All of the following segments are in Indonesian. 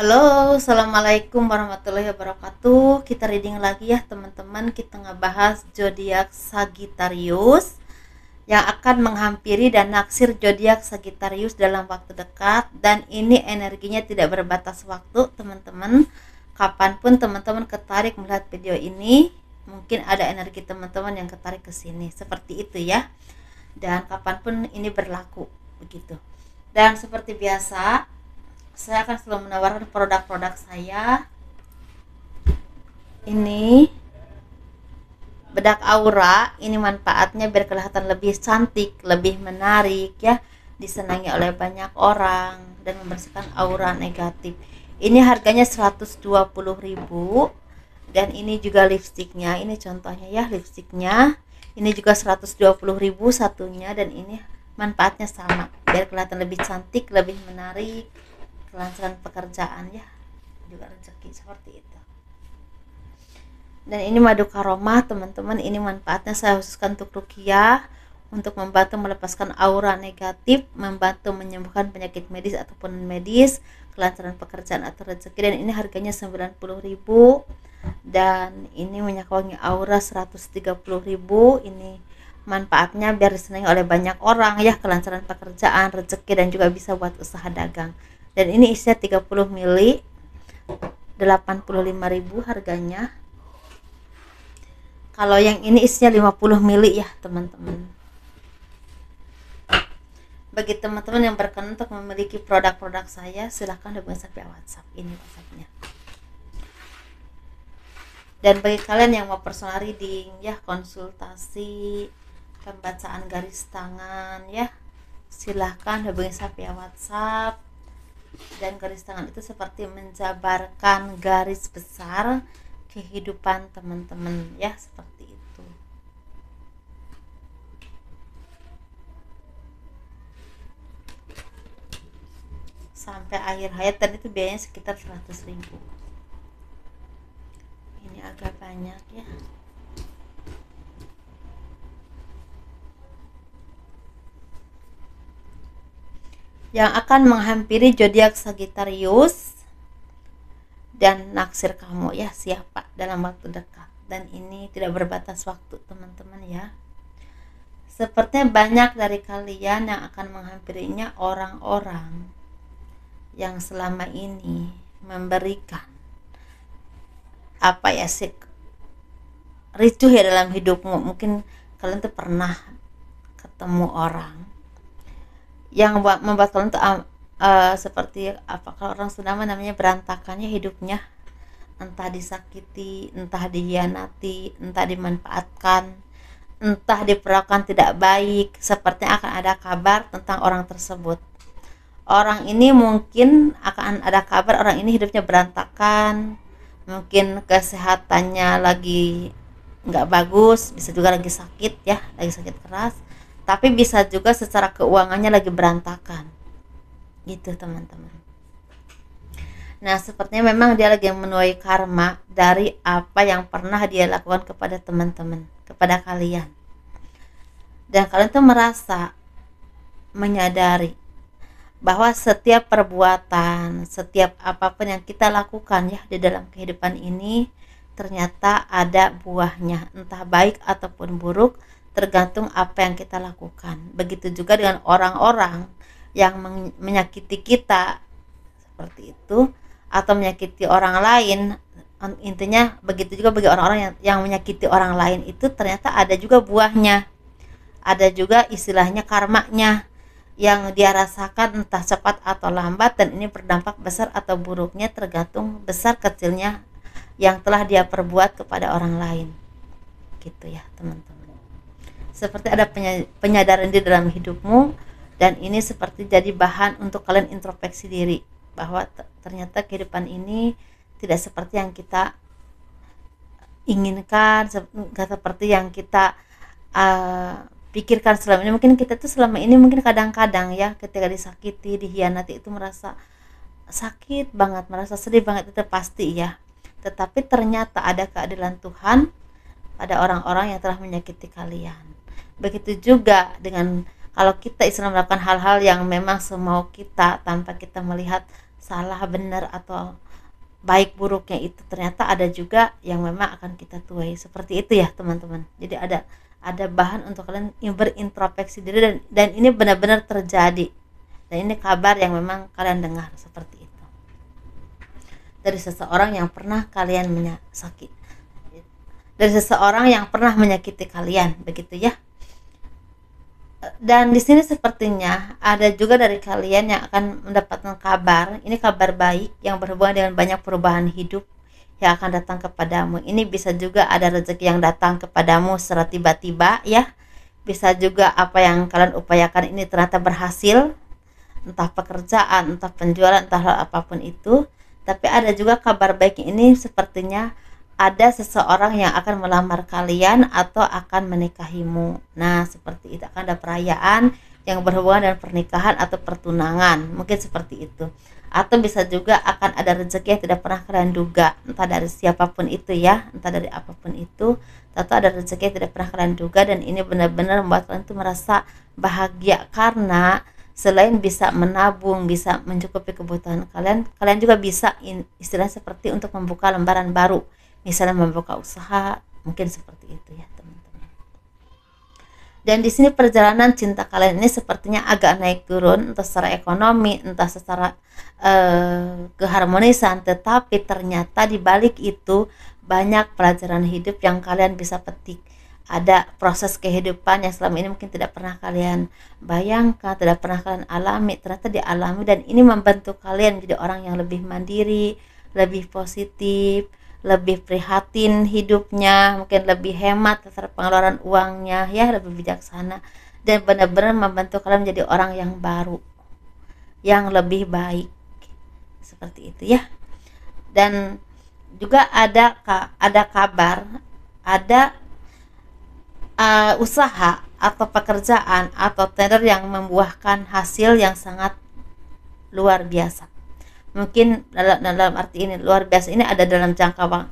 Halo, assalamualaikum warahmatullahi wabarakatuh. Kita reading lagi ya teman-teman. Kita ngebahas zodiak Sagittarius yang akan menghampiri dan naksir zodiak Sagittarius dalam waktu dekat. Dan ini energinya tidak berbatas waktu teman-teman. Kapanpun teman-teman ketarik melihat video ini, mungkin ada energi teman-teman yang ketarik ke sini. Seperti itu ya. Dan kapanpun ini berlaku begitu. Dan seperti biasa, saya akan selalu menawarkan produk-produk saya. Ini bedak aura, ini manfaatnya biar kelihatan lebih cantik, lebih menarik ya, disenangi oleh banyak orang dan membersihkan aura negatif. Ini harganya 120.000. Dan ini juga lipstiknya, ini contohnya ya lipstiknya. Ini juga 120.000 satunya, dan ini manfaatnya sama biar kelihatan lebih cantik, lebih menarik, kelancaran pekerjaan ya, juga rezeki seperti itu. Dan ini madu karomah teman-teman, ini manfaatnya saya khususkan untuk ruqyah, untuk membantu melepaskan aura negatif, membantu menyembuhkan penyakit medis ataupun medis, kelancaran pekerjaan atau rezeki. Dan ini harganya 90.000. Dan ini minyak wangi aura 130.000. Ini manfaatnya biar disenangi oleh banyak orang ya, kelancaran pekerjaan, rezeki, dan juga bisa buat usaha dagang. Dan ini isinya 30 ml, 85.000 harganya. Kalau yang ini isinya 50 ml ya teman-teman. Bagi teman-teman yang berkenan untuk memiliki produk-produk saya, silahkan hubungi saya WhatsApp, ini WhatsAppnya. Dan bagi kalian yang mau personal reading ya, konsultasi, pembacaan garis tangan ya, silahkan hubungi saya WhatsApp. Dan garis tangan itu seperti menjabarkan garis besar kehidupan teman-teman ya, seperti itu. Sampai akhir hayat, dan itu biayanya sekitar 100.000. Ini agak banyak ya. Yang akan menghampiri zodiak Sagittarius dan naksir kamu ya, siapa dalam waktu dekat. Dan ini tidak berbatas waktu teman-teman ya. Sepertinya banyak dari kalian yang akan menghampirinya orang-orang yang selama ini memberikan apa ya sih, ricuh ya dalam hidupmu. Mungkin kalian tuh pernah ketemu orang yang membuat kalian tuh seperti apa, kalau orang Sunda namanya berantakannya hidupnya, entah disakiti, entah dihianati, entah dimanfaatkan, entah diperlakukan tidak baik. Sepertinya akan ada kabar tentang orang tersebut. Orang ini mungkin akan ada kabar orang ini hidupnya berantakan, mungkin kesehatannya lagi nggak bagus, bisa juga lagi sakit ya, lagi sakit keras, tapi bisa juga secara keuangannya lagi berantakan gitu teman-teman. Nah, sepertinya memang dia lagi menuai karma dari apa yang pernah dia lakukan kepada teman-teman, kepada kalian. Dan kalian tuh merasa menyadari bahwa setiap perbuatan, setiap apapun yang kita lakukan ya di dalam kehidupan ini, ternyata ada buahnya, entah baik ataupun buruk, tergantung apa yang kita lakukan. Begitu juga dengan orang-orang yang menyakiti kita seperti itu, atau menyakiti orang lain. Intinya begitu juga bagi orang-orang yang menyakiti orang lain, itu ternyata ada juga buahnya, ada juga istilahnya karmanya yang dia rasakan, entah cepat atau lambat. Dan ini berdampak besar atau buruknya tergantung besar kecilnya yang telah dia perbuat kepada orang lain gitu ya teman-teman. Seperti ada penyadaran di dalam hidupmu, dan ini seperti jadi bahan untuk kalian introspeksi diri bahwa ternyata kehidupan ini tidak seperti yang kita inginkan, nggak seperti yang kita pikirkan selama ini. Mungkin kita tuh selama ini mungkin kadang-kadang ya, ketika disakiti, dihianati, itu merasa sakit banget, merasa sedih banget, itu pasti ya. Tetapi ternyata ada keadilan Tuhan pada orang-orang yang telah menyakiti kalian. Begitu juga dengan kalau kita Islam melakukan hal-hal yang memang semau kita tanpa kita melihat salah benar atau baik buruknya itu ternyata ada juga yang memang akan kita tuai. Seperti itu ya teman-teman. Jadi ada bahan untuk kalian berintrospeksi diri, dan ini benar-benar terjadi, dan ini kabar yang memang kalian dengar seperti itu dari seseorang yang pernah kalian dari seseorang yang pernah menyakiti kalian, begitu ya. Dan di sini sepertinya ada juga dari kalian yang akan mendapatkan kabar, ini kabar baik yang berhubungan dengan banyak perubahan hidup yang akan datang kepadamu. Ini bisa juga ada rezeki yang datang kepadamu secara tiba-tiba ya. Bisa juga apa yang kalian upayakan ini ternyata berhasil, entah pekerjaan, entah penjualan, entah hal apapun itu. Tapi ada juga kabar baik ini sepertinya ada seseorang yang akan melamar kalian atau akan menikahimu. Nah, seperti itu, akan ada perayaan yang berhubungan dengan pernikahan atau pertunangan, mungkin seperti itu. Atau bisa juga akan ada rezeki yang tidak pernah kalian duga, entah dari siapapun itu ya, entah dari apapun itu, atau ada rezeki yang tidak pernah kalian duga, dan ini benar-benar membuat kalian itu merasa bahagia karena selain bisa menabung, bisa mencukupi kebutuhan kalian, kalian juga bisa istilahnya seperti untuk membuka lembaran baru, misalnya membuka usaha, mungkin seperti itu ya teman-teman. Dan di sini perjalanan cinta kalian ini sepertinya agak naik turun, entah secara ekonomi, entah secara keharmonisan, tetapi ternyata di balik itu banyak pelajaran hidup yang kalian bisa petik. Ada proses kehidupan yang selama ini mungkin tidak pernah kalian bayangkan, tidak pernah kalian alami, ternyata dialami, dan ini membantu kalian menjadi orang yang lebih mandiri, lebih positif, lebih prihatin hidupnya, mungkin lebih hemat terhadap pengeluaran uangnya ya, lebih bijaksana, dan benar-benar membantu kalian menjadi orang yang baru, yang lebih baik, seperti itu ya. Dan juga ada kabar, ada usaha atau pekerjaan atau tender yang membuahkan hasil yang sangat luar biasa. Mungkin dalam arti ini luar biasa ini ada dalam jangka waktu,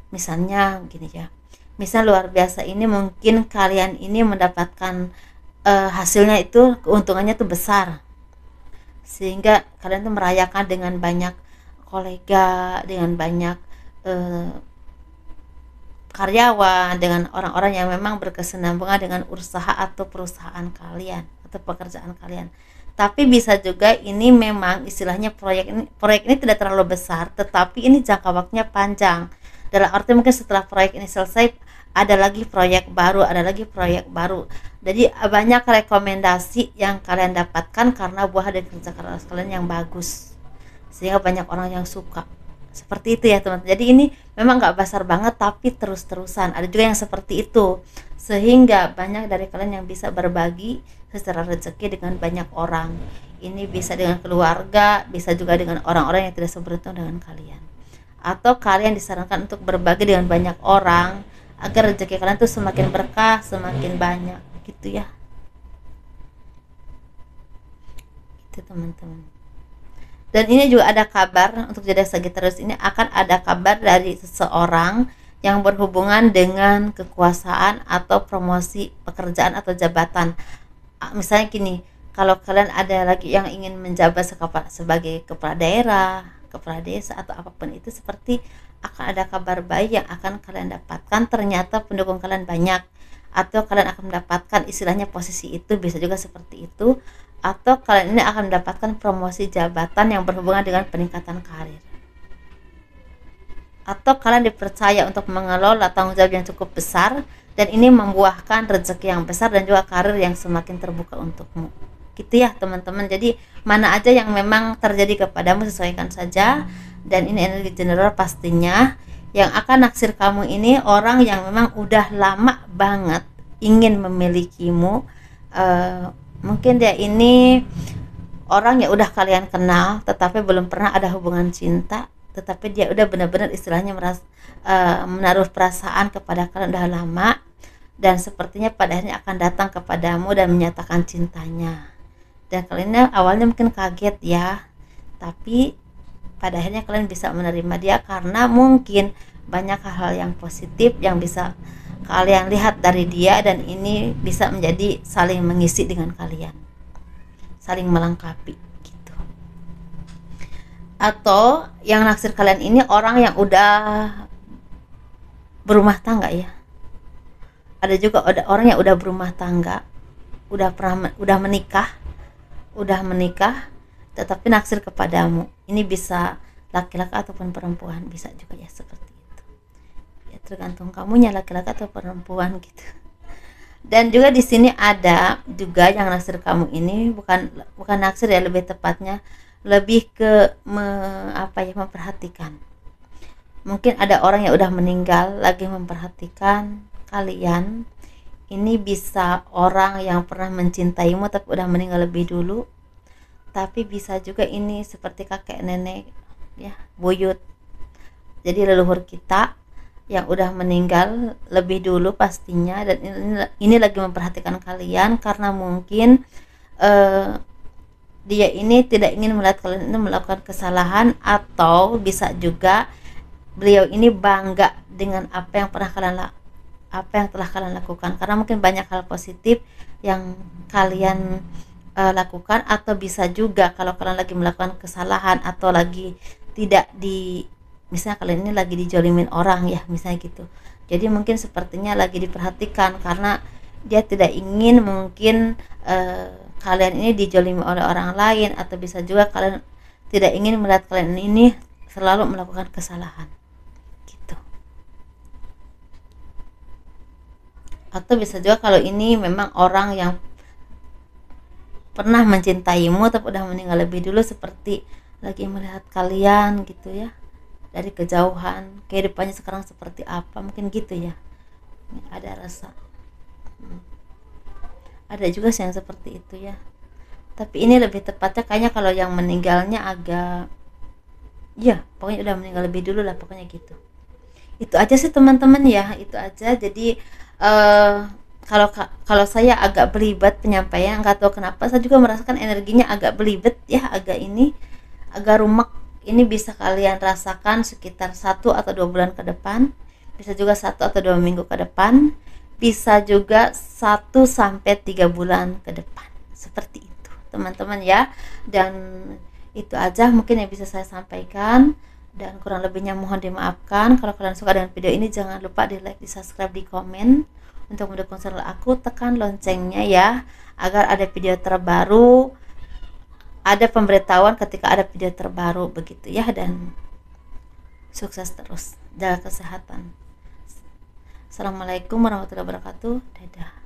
misalnya gini ya, misal luar biasa ini mungkin kalian ini mendapatkan hasilnya itu keuntungannya tuh besar, sehingga kalian tuh merayakan dengan banyak kolega, dengan banyak karyawan, dengan orang-orang yang memang berkesinambungan dengan usaha atau perusahaan kalian atau pekerjaan kalian. Tapi bisa juga ini memang istilahnya proyek ini tidak terlalu besar, tetapi ini jangka waktunya panjang. Dalam arti mungkin setelah proyek ini selesai ada lagi proyek baru, ada lagi proyek baru. Jadi banyak rekomendasi yang kalian dapatkan karena buah dari kerja keras kalian yang bagus, sehingga banyak orang yang suka. Seperti itu ya teman-teman. Jadi ini memang gak besar banget tapi terus-terusan. Ada juga yang seperti itu, sehingga banyak dari kalian yang bisa berbagi secara rezeki dengan banyak orang. Ini bisa dengan keluarga, bisa juga dengan orang-orang yang tidak seberuntung dengan kalian. Atau kalian disarankan untuk berbagi dengan banyak orang agar rezeki kalian tuh semakin berkah, semakin banyak, gitu ya. Itu teman-teman. Dan ini juga ada kabar untuk zodiak Sagittarius, ini akan ada kabar dari seseorang yang berhubungan dengan kekuasaan atau promosi pekerjaan atau jabatan. Misalnya gini, kalau kalian ada lagi yang ingin menjabat sebagai kepala daerah, kepala desa atau apapun itu, seperti akan ada kabar baik yang akan kalian dapatkan, ternyata pendukung kalian banyak, atau kalian akan mendapatkan istilahnya posisi itu, bisa juga seperti itu. Atau kalian ini akan mendapatkan promosi jabatan yang berhubungan dengan peningkatan karir, atau kalian dipercaya untuk mengelola tanggung jawab yang cukup besar, dan ini membuahkan rezeki yang besar dan juga karir yang semakin terbuka untukmu, gitu ya teman-teman. Jadi mana aja yang memang terjadi kepadamu sesuaikan saja, dan ini energi general pastinya. Yang akan naksir kamu ini orang yang memang udah lama banget ingin memilikimu. Mungkin dia ini orang yang udah kalian kenal tetapi belum pernah ada hubungan cinta, tetapi dia udah benar-benar istilahnya menaruh perasaan kepada kalian udah lama, dan sepertinya pada akhirnya akan datang kepadamu dan menyatakan cintanya. Dan kalian awalnya mungkin kaget ya, tapi pada akhirnya kalian bisa menerima dia karena mungkin banyak hal-hal yang positif yang bisa kalian lihat dari dia, dan ini bisa menjadi saling mengisi dengan kalian, saling melengkapi gitu. Atau yang naksir kalian ini orang yang udah berumah tangga ya. Ada juga orang yang udah berumah tangga, udah menikah tetapi naksir kepadamu. Ini bisa laki-laki ataupun perempuan, bisa juga ya seperti itu. Ya tergantung kamunya, laki-laki atau perempuan gitu. Dan juga di sini ada juga yang naksir kamu ini bukan naksir ya, lebih tepatnya lebih ke memperhatikan. Mungkin ada orang yang udah meninggal lagi memperhatikan kalian. Ini bisa orang yang pernah mencintaimu tapi udah meninggal lebih dulu. Tapi bisa juga ini seperti kakek nenek ya, buyut. Jadi leluhur kita yang udah meninggal lebih dulu pastinya, dan ini lagi memperhatikan kalian karena mungkin dia ini tidak ingin melihat kalian ini melakukan kesalahan, atau bisa juga beliau ini bangga dengan apa yang telah kalian lakukan, karena mungkin banyak hal positif yang kalian lakukan. Atau bisa juga kalau kalian lagi melakukan kesalahan atau lagi tidak misalnya kalian ini lagi dijolimin orang ya, misalnya gitu. Jadi mungkin sepertinya lagi diperhatikan karena dia tidak ingin mungkin kalian ini dijolimi oleh orang lain, atau bisa juga kalian tidak ingin melihat kalian ini selalu melakukan kesalahan gitu. Atau bisa juga kalau ini memang orang yang pernah mencintaimu tapi udah meninggal lebih dulu, seperti lagi melihat kalian gitu ya dari kejauhan, kehidupannya sekarang seperti apa, mungkin gitu ya. Ada rasa ada juga sih yang seperti itu ya, tapi ini lebih tepatnya kayaknya kalau yang meninggalnya agak ya pokoknya udah meninggal lebih dulu lah, pokoknya gitu. Itu aja sih teman-teman ya, itu aja. Jadi eh kalau kalau saya agak belibet penyampaian, nggak tahu kenapa saya juga merasakan energinya agak belibet ya, agak rumek. Ini bisa kalian rasakan sekitar 1 atau 2 bulan ke depan, bisa juga 1 atau 2 minggu ke depan, bisa juga 1 sampai 3 bulan ke depan, seperti itu teman-teman ya. Dan itu aja mungkin yang bisa saya sampaikan, dan kurang lebihnya mohon dimaafkan. Kalau kalian suka dengan video ini, jangan lupa di like, di subscribe, di komen. Untuk mendukung channel aku, tekan loncengnya ya, agar ada video terbaru, ada pemberitahuan ketika ada video terbaru begitu ya. Dan sukses terus, jaga kesehatan. Assalamualaikum warahmatullahi wabarakatuh. Dadah.